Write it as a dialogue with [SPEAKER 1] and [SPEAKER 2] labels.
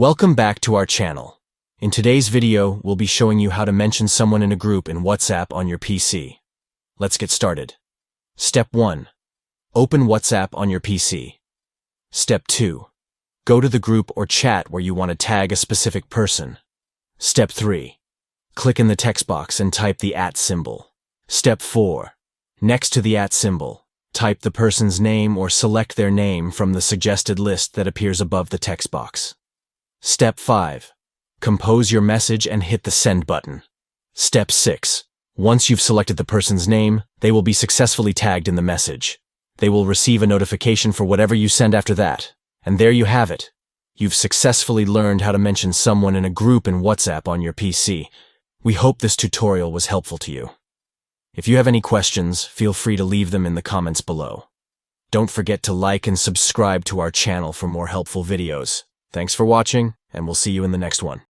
[SPEAKER 1] Welcome back to our channel. In today's video, we'll be showing you how to mention someone in a group in WhatsApp on your PC. Let's get started. Step 1. Open WhatsApp on your PC. Step 2. Go to the group or chat where you want to tag a specific person. Step 3. Click in the text box and type the @ symbol. Step 4. Next to the @ symbol, type the person's name or select their name from the suggested list that appears above the text box. Step 5. Compose your message and hit the send button. Step 6. Once you've selected the person's name, they will be successfully tagged in the message. They will receive a notification for whatever you send after that. And there you have it. You've successfully learned how to mention someone in a group in WhatsApp on your PC. We hope this tutorial was helpful to you. If you have any questions, feel free to leave them in the comments below. Don't forget to like and subscribe to our channel for more helpful videos. Thanks for watching, and we'll see you in the next one.